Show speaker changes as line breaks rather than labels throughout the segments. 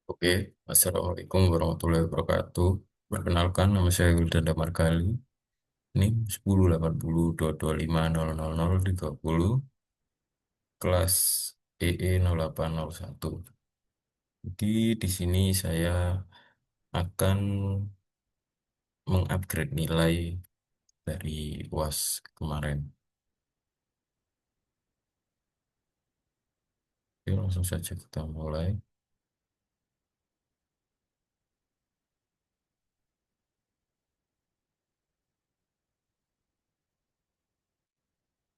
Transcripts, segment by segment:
Oke, Assalamualaikum warahmatullahi wabarakatuh. Perkenalkan, nama saya Wildan Damargali. Ini 108022250030 kelas EE0801. Jadi di sini saya akan mengupgrade nilai dari UAS kemarin. Oke, langsung saja kita mulai.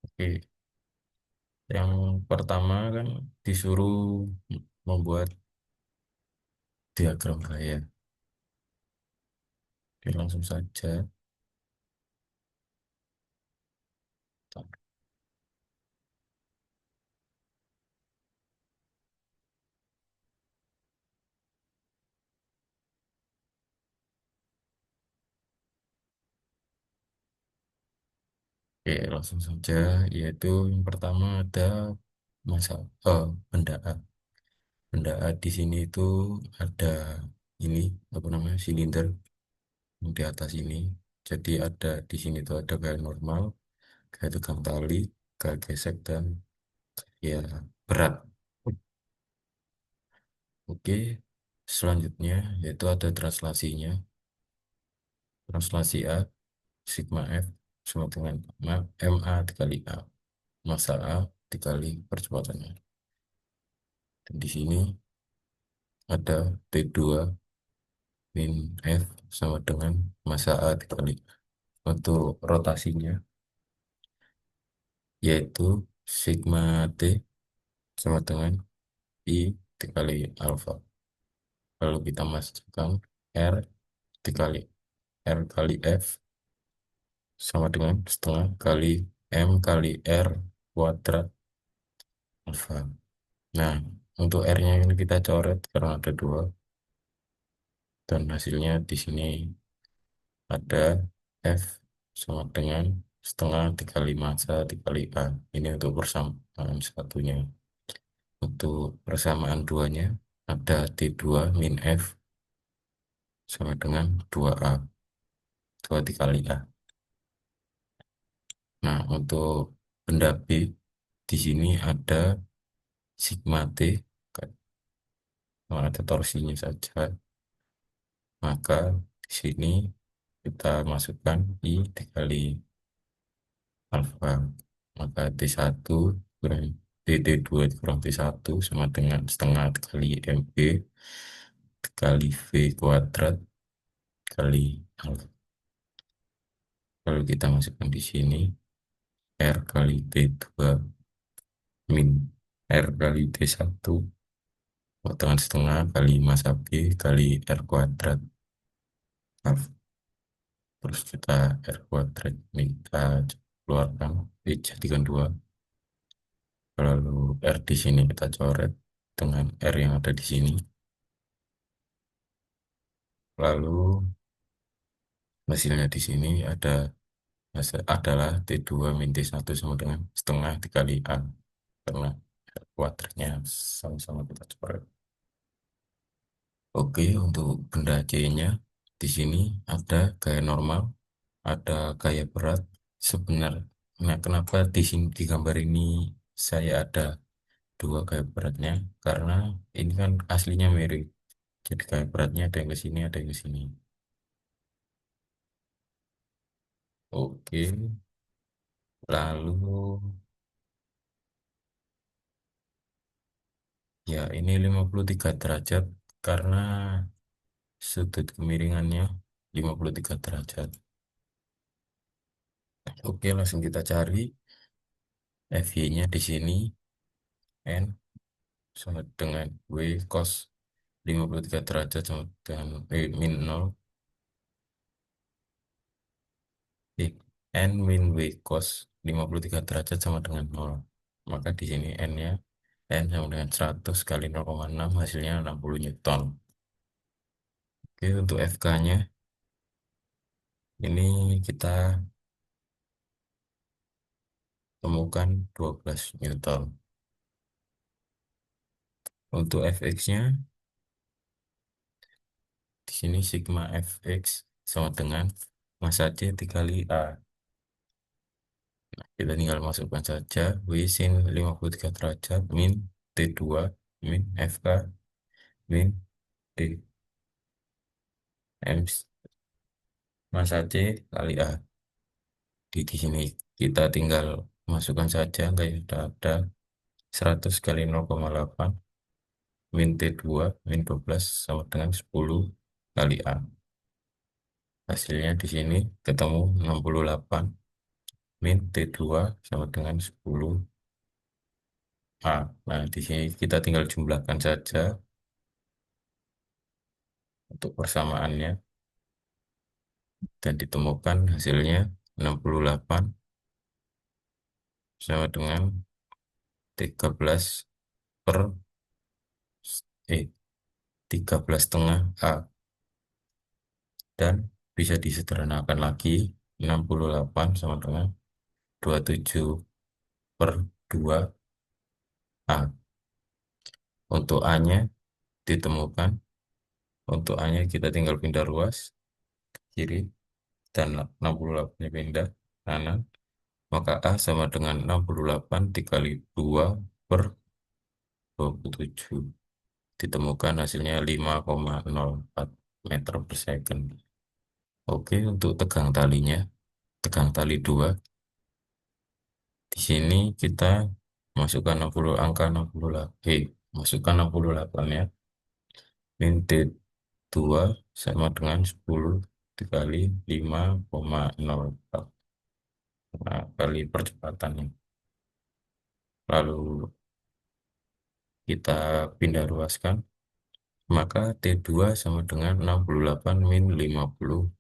Oke, yang pertama kan disuruh membuat diagram gaya. Oke, langsung saja. Oke, langsung saja, yaitu yang pertama ada masa benda A. Benda A di sini itu ada ini apa namanya silinder yang di atas ini. Jadi ada di sini itu ada gaya normal, gaya tegang tali, gaya gesek dan ya berat. Oke, selanjutnya yaitu ada translasinya. Translasi A sigma F sama dengan MA dikali A. Massa A dikali percepatannya. Dan di sini ada T2 min F sama dengan massa A dikali untuk rotasinya yaitu sigma T sama dengan I dikali alfa. Lalu kita masukkan R dikali R kali F sama dengan setengah kali M kali R kuadrat alfa. Nah, untuk R-nya ini kita coret karena ada dua dan hasilnya di sini ada F sama dengan setengah dikali massa dikali A. Ini untuk persamaan satunya. Untuk persamaan duanya ada T2 min F sama dengan 2A. 2 dikali A. Nah, untuk benda B di sini ada sigma T. Kalau ada torsinya saja, maka di sini kita masukkan I dikali alfa, maka T1 kurang T2 kurang T1 sama dengan setengah kali MB kali V kuadrat kali alfa. Kalau kita masukkan di sini R kali T2 min R kali T1 potongan setengah kali massa B kali R kuadrat alfa. Terus kita R kuadrat ini kita keluarkan dijadikan dua. Lalu R di sini kita coret dengan R yang ada di sini. Lalu hasilnya di sini adalah T2 min T1 sama dengan setengah dikali A karena R kuadratnya sama-sama kita coret. Oke, untuk benda C-nya di sini ada gaya normal, ada gaya berat. Sebenarnya kenapa di sini di gambar ini saya ada dua gaya beratnya? Karena ini kan aslinya mirip. Jadi gaya beratnya ada yang ke sini, ada yang ke sini. Oke, lalu ya ini 53 derajat karena sudut kemiringannya 53 derajat. Oke, langsung kita cari FY-nya di sini N sama dengan W cos 53 derajat sama dengan min 0 eh, N min W cos 53 derajat sama dengan 0. Maka di sini N-nya N sama dengan 100 kali 0,6 hasilnya 60 Newton. Oke, untuk FK-nya ini kita temukan 12 Newton. Untuk fx-nya, di sini sigma fx sama dengan massa C dikali A. Kita tinggal masukkan saja W sin 53 derajat min T2 min FK min T M massa C kali A. Di sini kita tinggal masukkan saja kayak sudah ada 100 kali 0,8 min T2 min 12 sama dengan 10 kali A. Hasilnya di sini ketemu 68 min T2 sama dengan 10 A. Nah, di sini kita tinggal jumlahkan saja untuk persamaannya dan ditemukan hasilnya 68 sama dengan 13 per 13 setengah A, dan bisa disederhanakan lagi 68 sama dengan 27 per 2 A. Untuk A-nya ditemukan, untuk A-nya kita tinggal pindah ruas kiri dan 68-nya pindah kanan, maka A sama dengan 68 dikali 2 per 27. Ditemukan hasilnya 5,04 meter per second. Oke, untuk tegang talinya, tegang tali 2, di sini kita masukkan 60 angka 68, masukkan 68 ya, min T2 sama dengan 10 dikali 5,04. Nah, kali percepatannya. Lalu kita pindah ruaskan, maka T2 sama dengan 68 min 50,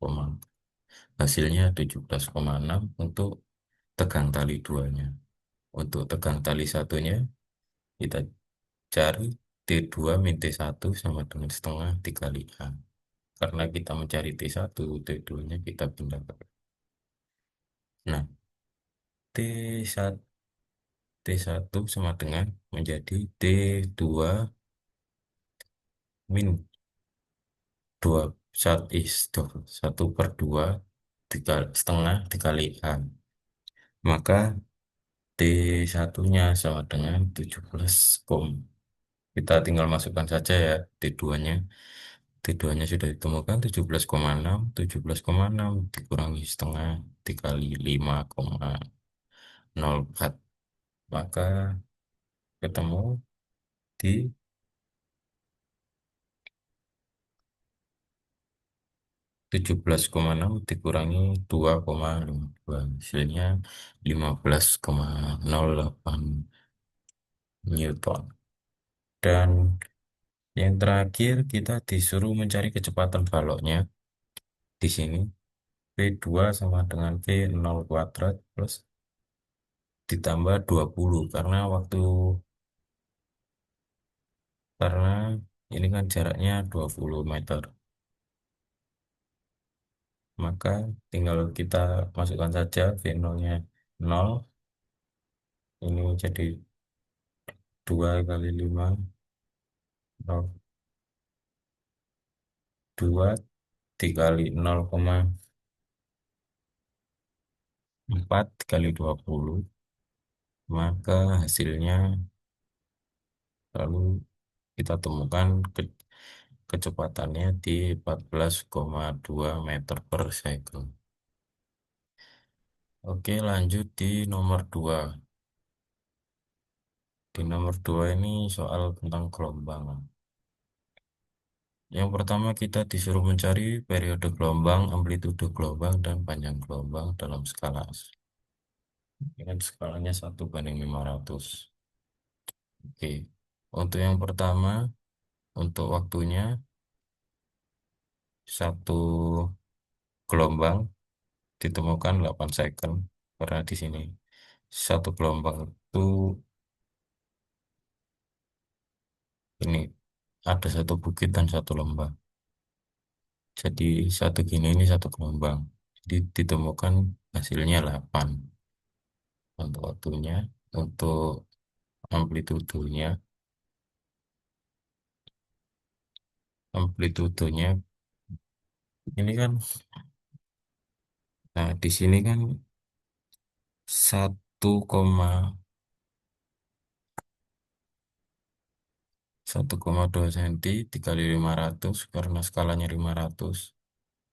hasilnya 17,6 untuk tegang tali 2-nya. Untuk tegang tali satunya, kita cari T2 min T1 sama dengan setengah dikali A. Karena kita mencari T1, T2-nya kita pindah ke. Nah, T1, T1 sama dengan menjadi T2 min 2, 1 per 2 setengah dikali A. Maka T1-nya sama dengan 17 kita tinggal masukkan saja ya T2-nya. T2-nya sudah ditemukan 17,6. 17,6 dikurangi setengah dikali 5,04. Maka ketemu di 17,6 dikurangi 2,52. Hasilnya 15,08 Newton. Dan yang terakhir kita disuruh mencari kecepatan baloknya. Di sini V2 sama dengan V0 kuadrat plus ditambah 20 karena ini kan jaraknya 20 meter. Maka tinggal kita masukkan saja V0-nya 0. Ini jadi 2 kali 5, 0, 2 dikali 0,4 kali 20, maka hasilnya lalu kita temukan kecepatannya di 14,2 meter per second. Oke, lanjut di nomor 2. Di nomor 2 ini soal tentang gelombang. Yang pertama kita disuruh mencari periode gelombang, amplitude gelombang, dan panjang gelombang dalam skala. Ini kan skalanya 1:500. Oke, untuk yang pertama, untuk waktunya satu gelombang ditemukan 8 second. Karena di sini satu gelombang itu ini ada satu bukit dan satu lembah. Jadi satu gini ini satu gelombang. Jadi ditemukan hasilnya 8. untuk waktunya, untuk amplitudenya. Amplitudenya ini kan, nah di sini kan 1,2 cm dikali 500 karena skalanya 500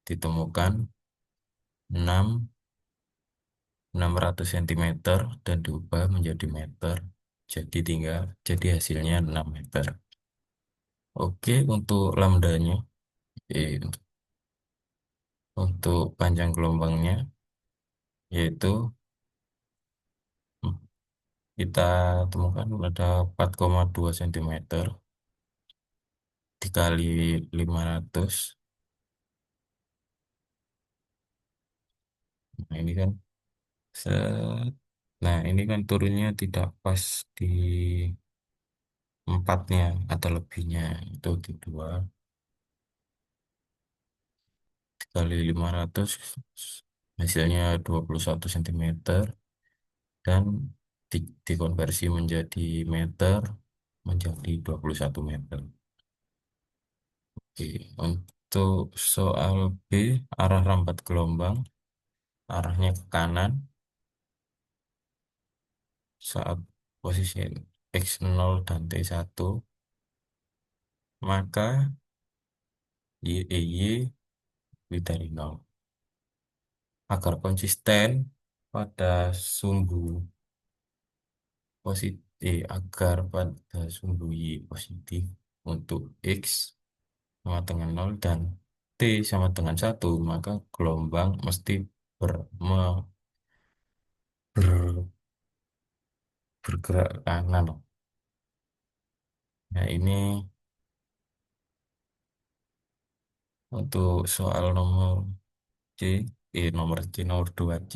ditemukan 600 cm dan diubah menjadi meter. Jadi hasilnya 6 meter. Oke, untuk lambdanya, untuk panjang gelombangnya yaitu hmm, kita temukan ada 4,2 cm dikali 500. Nah, ini kan set. Nah, ini kan turunnya tidak pas di empatnya atau lebihnya, itu di dua dikali 500 hasilnya 21 cm, dan dikonversi menjadi meter menjadi 21 meter. Oke, untuk soal B, arah rambat gelombang arahnya ke kanan saat posisi X0 dan T1, maka YEY lebih dari 0. Agar konsisten pada sumbu positif, agar pada sumbu Y positif untuk X sama dengan 0 dan T sama dengan 1, maka gelombang mesti ber, me- ber- bergerak ke kanan. Nah, ini untuk soal C, nomor 2C,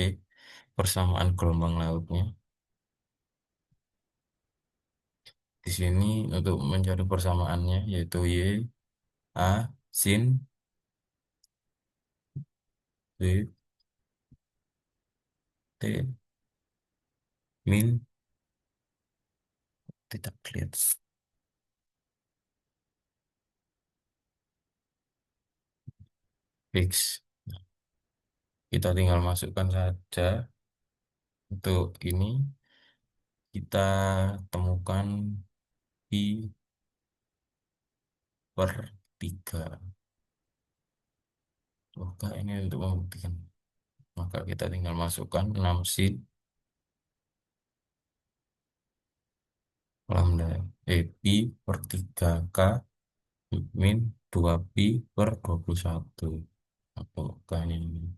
persamaan gelombang lautnya. Di sini untuk mencari persamaannya yaitu Y, A, sin, B, T, min, tidak lihat, X. Kita tinggal masukkan saja untuk ini. Kita temukan I per 3. Maka ini untuk membuktikan. Maka kita tinggal masukkan 6 sin lambda pi per 3K min 2pi per 21. Apakah ini?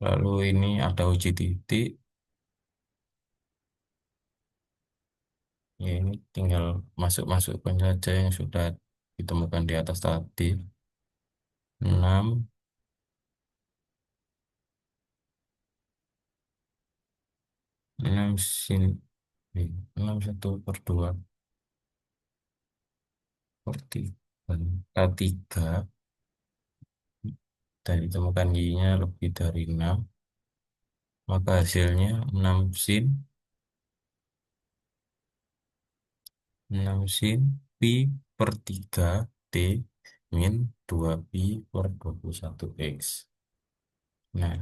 Lalu ini ada uji titik. Ya, ini tinggal masuk-masukkan saja yang sudah ditemukan di atas tadi. 6 6 sin 6 1/2 per 3 K3, dan ditemukan Y-nya lebih dari 6, maka hasilnya 6 sin pi per 3 T min 2pi per 21 X. Nah,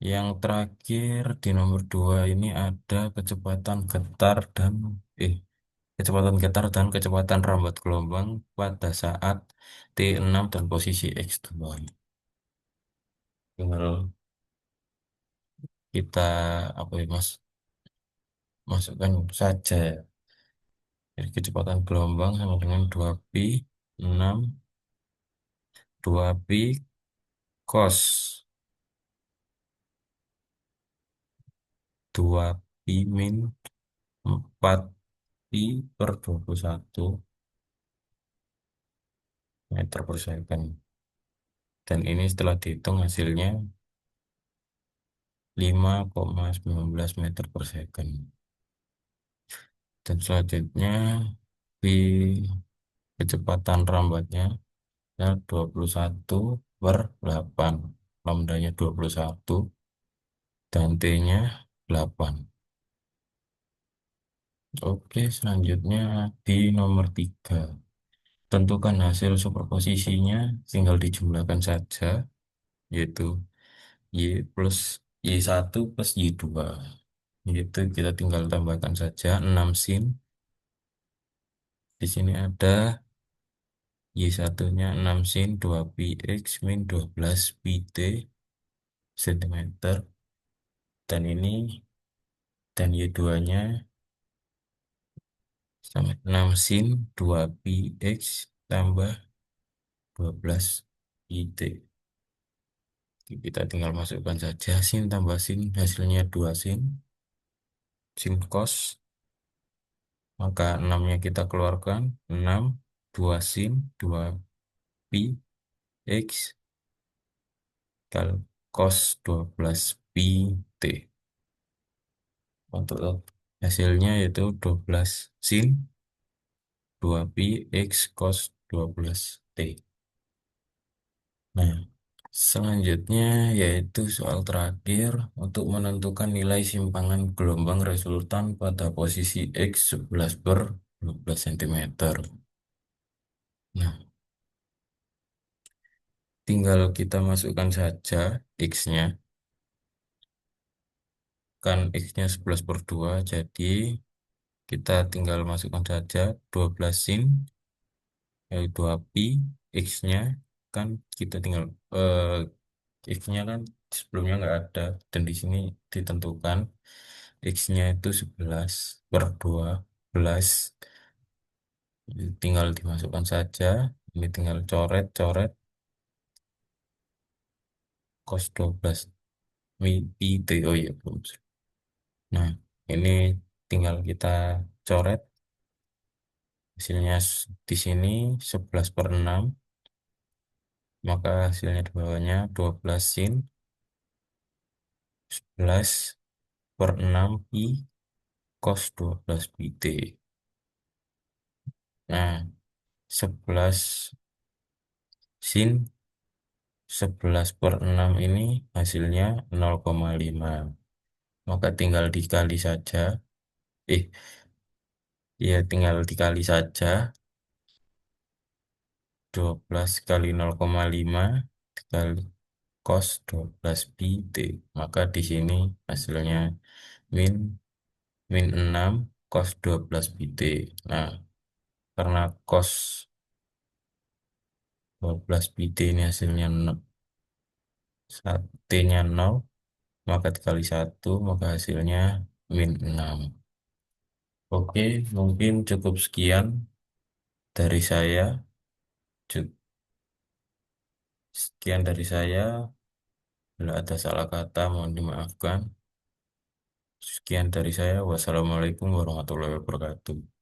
yang terakhir di nomor 2 ini ada eh kecepatan rambat gelombang pada saat T6 dan posisi X2. Tinggal kita apa ya Mas, masukkan saja ya. Jadi kecepatan gelombang sama dengan 2pi 6 2pi cos 2pi min 4pi per 21 meter per second. Dan ini setelah dihitung hasilnya 5,19 meter per second. Dan selanjutnya di kecepatan rambatnya ya 21/8. Lambdanya 21. dan T-nya 8. Oke, selanjutnya di nomor 3. Tentukan hasil superposisinya, tinggal dijumlahkan saja, yaitu Y plus Y1 plus Y2. Itu kita tinggal tambahkan saja 6 sin. Di sini ada Y1-nya 6 sin 2πx min 12 pt cm. Dan ini, dan Y2-nya sama 6 sin 2πx tambah 12 pt. Kita tinggal masukkan saja sin tambah sin, hasilnya 2 sin. Sin cos, maka 6-nya kita keluarkan, 6 2 sin 2 pi x kal cos 12 pi t. Untuk hasilnya yaitu 12 sin 2 pi x cos 12 t. Nah, selanjutnya yaitu soal terakhir untuk menentukan nilai simpangan gelombang resultan pada posisi X 11 per 12 cm. Nah, tinggal kita masukkan saja X-nya. Kan X-nya 11 per 2, jadi kita tinggal masukkan saja 12 sin, yaitu 2 pi, X-nya kan kita tinggal X-nya kan sebelumnya nggak ada, dan di sini ditentukan X-nya itu 11 per 12. Tinggal dimasukkan saja, ini tinggal coret-coret cos 12 pi t, oh iya belum. Nah, ini tinggal kita coret hasilnya di sini 11 per 6, maka hasilnya di bawahnya 12 sin 11 per 6 pi cos 12 pi t. Nah, 11 sin 11 per 6 ini hasilnya 0,5. Maka tinggal dikali saja. Eh, ya tinggal dikali saja. 12 kali 0,5 dikali cos 12 pi t. Maka di sini hasilnya min min 6 cos 12 pi t. Nah, karena cos 12 pi t ini hasilnya T-nya 0, maka dikali 1, maka hasilnya min 6. Oke, mungkin cukup sekian dari saya. Sekian dari saya. Bila ada salah kata, mohon dimaafkan. Sekian dari saya. Wassalamualaikum warahmatullahi wabarakatuh.